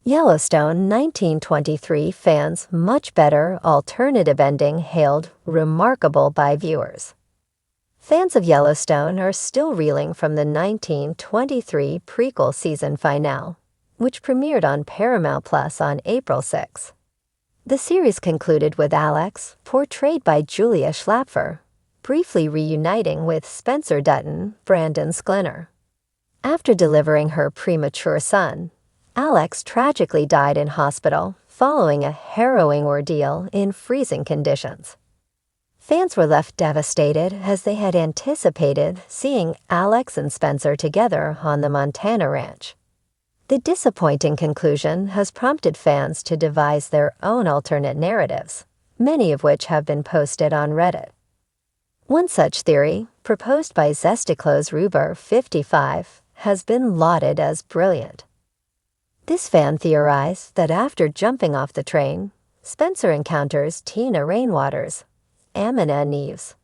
Yellowstone 1923 fans' much better alternative ending hailed remarkable by viewers. Fans of Yellowstone are still reeling from the 1923 prequel season finale, which premiered on Paramount Plus on April 6. The series concluded with Alex, portrayed by Julia Schlapfer, briefly reuniting with Spencer Dutton, Brandon's Glenner. After delivering her premature son, Alex tragically died in hospital following a harrowing ordeal in freezing conditions. Fans were left devastated as they had anticipated seeing Alex and Spencer together on the Montana ranch. The disappointing conclusion has prompted fans to devise their own alternate narratives, many of which have been posted on Reddit. One such theory, proposed by Zesticlosruber55, has been lauded as brilliant. This fan theorized that after jumping off the train, Spencer encounters Tina Rainwaters, Amina Neves,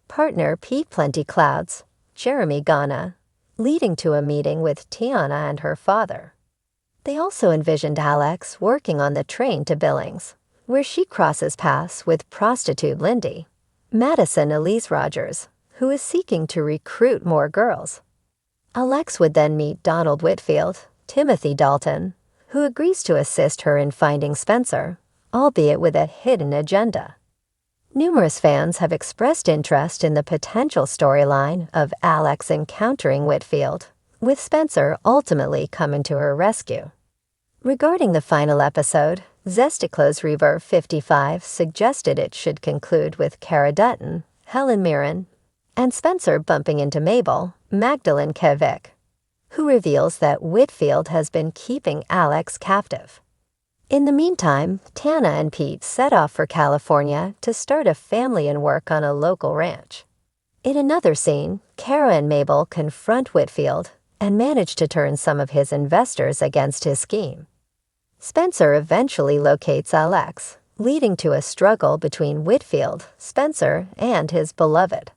partner Pete Plenty Clouds, Jeremy Ghana, leading to a meeting with Tiana and her father. They also envisioned Alex working on the train to Billings, where she crosses paths with prostitute Lindy, Madison Elise Rogers, who is seeking to recruit more girls. Alex would then meet Donald Whitfield, Timothy Dalton, who agrees to assist her in finding Spencer, albeit with a hidden agenda. Numerous fans have expressed interest in the potential storyline of Alex encountering Whitfield, with Spencer ultimately coming to her rescue. Regarding the final episode, Zesticlosruber55 suggested it should conclude with Cara Dutton, Helen Mirren, and Spencer bumping into Mabel, Magdalene Kevik, who reveals that Whitfield has been keeping Alex captive. In the meantime, Tana and Pete set off for California to start a family and work on a local ranch. In another scene, Cara and Mabel confront Whitfield and manage to turn some of his investors against his scheme. Spencer eventually locates Alex, leading to a struggle between Whitfield, Spencer, and his beloved.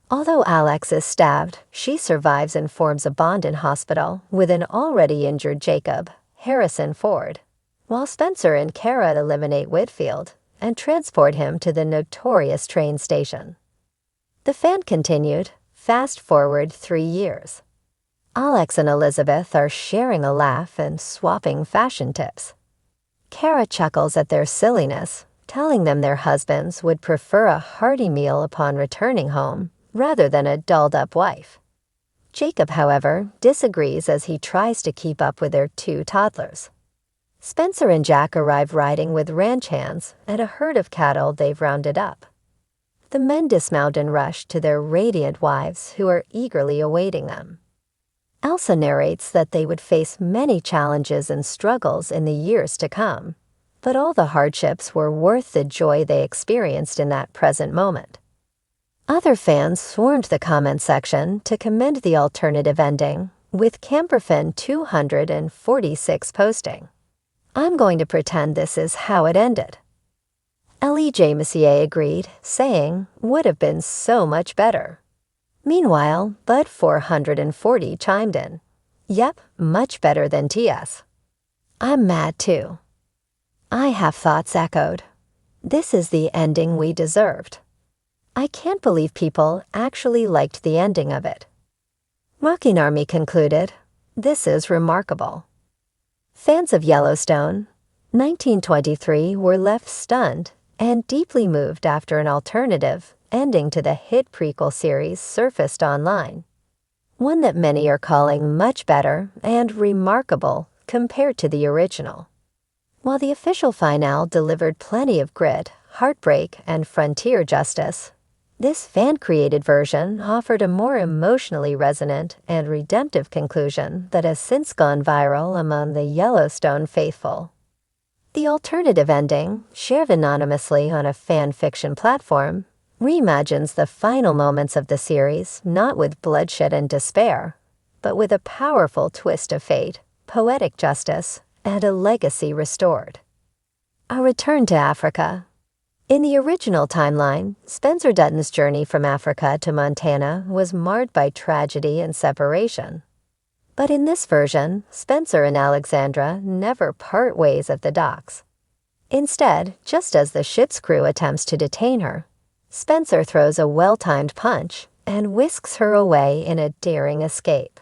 Although Alex is stabbed, she survives and forms a bond in hospital with an already injured Jacob, Harrison Ford, while Spencer and Cara eliminate Whitfield and transport him to the notorious train station. The fan continued, fast forward 3 years. Alex and Elizabeth are sharing a laugh and swapping fashion tips. Cara chuckles at their silliness, telling them their husbands would prefer a hearty meal upon returning home rather than a dolled-up wife. Jacob, however, disagrees as he tries to keep up with their 2 toddlers. Spencer and Jack arrive riding with ranch hands at a herd of cattle they've rounded up. The men dismount and rush to their radiant wives who are eagerly awaiting them. Elsa narrates that they would face many challenges and struggles in the years to come, but all the hardships were worth the joy they experienced in that present moment. Other fans swarmed the comment section to commend the alternative ending, with Camperfin 246 posting, "I'm going to pretend this is how it ended." L.E.J. Messier agreed, saying, "Would have been so much better." Meanwhile, Bud 440 chimed in, "Yep, much better than TS. I'm mad too." I have thoughts echoed. This is the ending we deserved. I can't believe people actually liked the ending of it. Rocking Army concluded, "This is remarkable." Fans of Yellowstone 1923 were left stunned and deeply moved after an alternative ending to the hit prequel series surfaced online, one that many are calling much better and remarkable compared to the original. While the official finale delivered plenty of grit, heartbreak, and frontier justice, this fan-created version offered a more emotionally resonant and redemptive conclusion that has since gone viral among the Yellowstone faithful. The alternative ending, shared anonymously on a fan fiction platform, reimagines the final moments of the series not with bloodshed and despair, but with a powerful twist of fate, poetic justice, and a legacy restored. A return to Africa. In the original timeline, Spencer Dutton's journey from Africa to Montana was marred by tragedy and separation. But in this version, Spencer and Alexandra never part ways at the docks. Instead, just as the ship's crew attempts to detain her, Spencer throws a well-timed punch and whisks her away in a daring escape.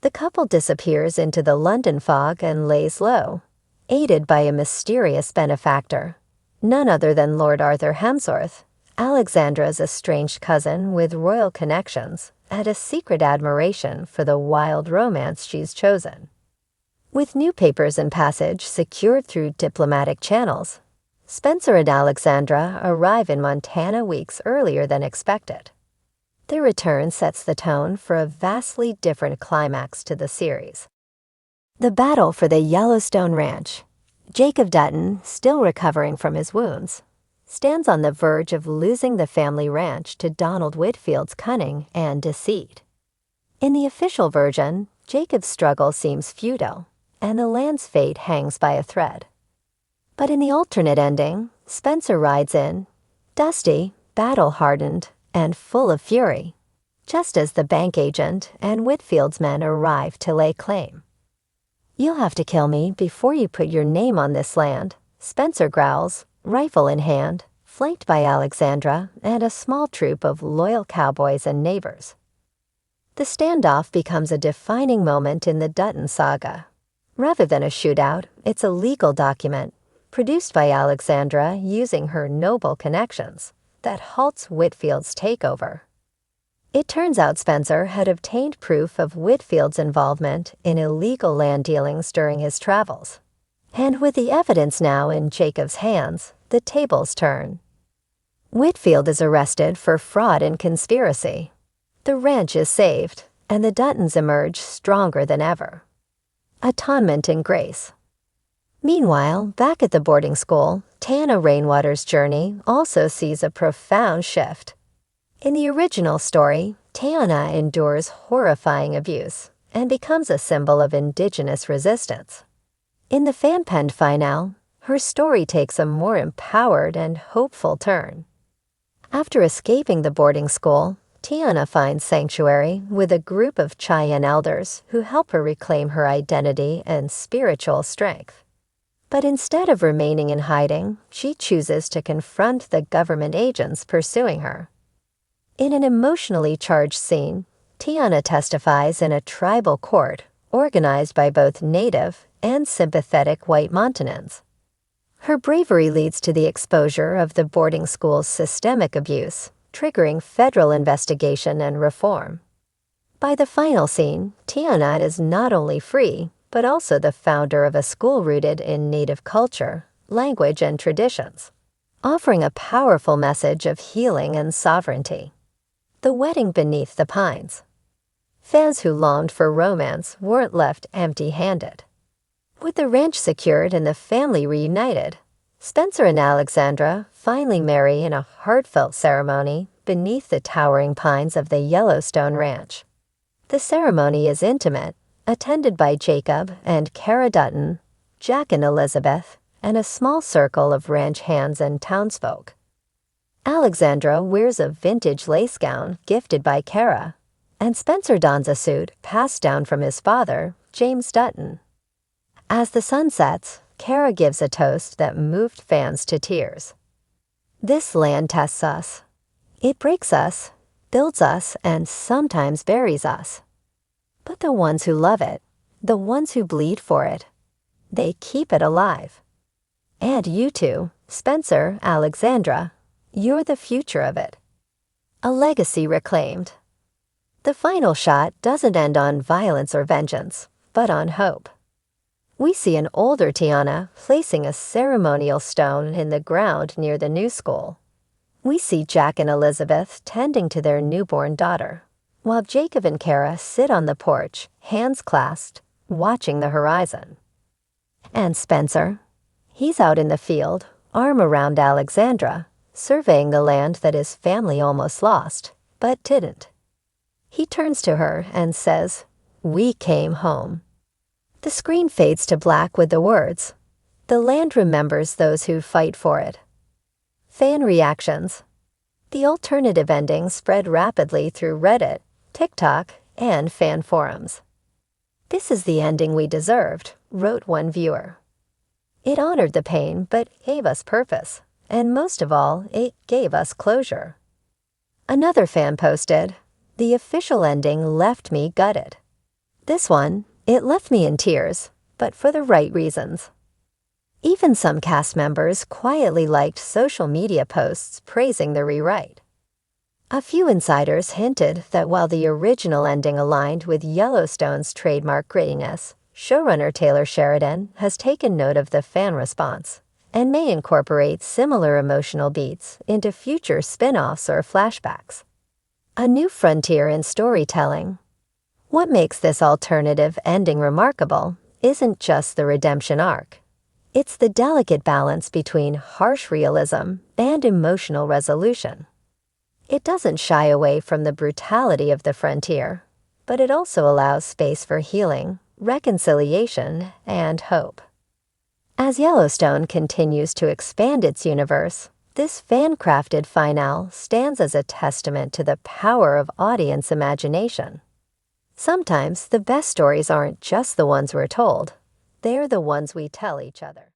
The couple disappears into the London fog and lays low, aided by a mysterious benefactor, none other than Lord Arthur Hemsworth, Alexandra's estranged cousin with royal connections and a secret admiration for the wild romance she's chosen. With new papers and passage secured through diplomatic channels, Spencer and Alexandra arrive in Montana weeks earlier than expected. Their return sets the tone for a vastly different climax to the series. The battle for the Yellowstone Ranch. Jacob Dutton, still recovering from his wounds, stands on the verge of losing the family ranch to Donald Whitfield's cunning and deceit. In the official version, Jacob's struggle seems futile, and the land's fate hangs by a thread. But in the alternate ending, Spencer rides in, dusty, battle-hardened, and full of fury, just as the bank agent and Whitfield's men arrive to lay claim. "You'll have to kill me before you put your name on this land," Spencer growls, rifle in hand, flanked by Alexandra and a small troop of loyal cowboys and neighbors. The standoff becomes a defining moment in the Dutton saga. Rather than a shootout, it's a legal document, produced by Alexandra using her noble connections, that halts Whitfield's takeover. It turns out Spencer had obtained proof of Whitfield's involvement in illegal land dealings during his travels. And with the evidence now in Jacob's hands, the tables turn. Whitfield is arrested for fraud and conspiracy. The ranch is saved, and the Duttons emerge stronger than ever. Atonement and grace. Meanwhile, back at the boarding school, Tana Rainwater's journey also sees a profound shift. In the original story, Tana endures horrifying abuse and becomes a symbol of indigenous resistance. In the fan-penned finale, her story takes a more empowered and hopeful turn. After escaping the boarding school, Tiana finds sanctuary with a group of Cheyenne elders who help her reclaim her identity and spiritual strength. But instead of remaining in hiding, she chooses to confront the government agents pursuing her. In an emotionally charged scene, Tiana testifies in a tribal court organized by both native and sympathetic white Montanans. Her bravery leads to the exposure of the boarding school's systemic abuse, triggering federal investigation and reform. By the final scene, Tiana is not only free, but also the founder of a school rooted in Native culture, language, and traditions, offering a powerful message of healing and sovereignty. The wedding beneath the pines. Fans who longed for romance weren't left empty-handed. With the ranch secured and the family reunited, Spencer and Alexandra finally marry in a heartfelt ceremony beneath the towering pines of the Yellowstone Ranch. The ceremony is intimate, attended by Jacob and Cara Dutton, Jack and Elizabeth, and a small circle of ranch hands and townsfolk. Alexandra wears a vintage lace gown gifted by Cara, and Spencer dons a suit passed down from his father, James Dutton. As the sun sets, Cara gives a toast that moved fans to tears. "This land tests us. It breaks us, builds us, and sometimes buries us. But the ones who love it, the ones who bleed for it, they keep it alive. And you two, Spencer, Alexandra, you're the future of it." A legacy reclaimed. The final shot doesn't end on violence or vengeance, but on hope. We see an older Tiana placing a ceremonial stone in the ground near the new school. We see Jack and Elizabeth tending to their newborn daughter, while Jacob and Cara sit on the porch, hands clasped, watching the horizon. And Spencer, he's out in the field, arm around Alexandra, surveying the land that his family almost lost, but didn't. He turns to her and says, "We came home." The screen fades to black with the words, "The land remembers those who fight for it." Fan reactions. The alternative ending spread rapidly through Reddit, TikTok, and fan forums. "This is the ending we deserved," wrote one viewer. "It honored the pain but gave us purpose, and most of all, it gave us closure." Another fan posted, "The official ending left me gutted." This one, "It left me in tears, but for the right reasons." Even some cast members quietly liked social media posts praising the rewrite. A few insiders hinted that while the original ending aligned with Yellowstone's trademark grittiness, showrunner Taylor Sheridan has taken note of the fan response and may incorporate similar emotional beats into future spin-offs or flashbacks. A new frontier in storytelling. What makes this alternative ending remarkable isn't just the redemption arc. It's the delicate balance between harsh realism and emotional resolution. It doesn't shy away from the brutality of the frontier, but it also allows space for healing, reconciliation, and hope. As Yellowstone continues to expand its universe, this fan-crafted finale stands as a testament to the power of audience imagination. Sometimes the best stories aren't just the ones we're told, they're the ones we tell each other.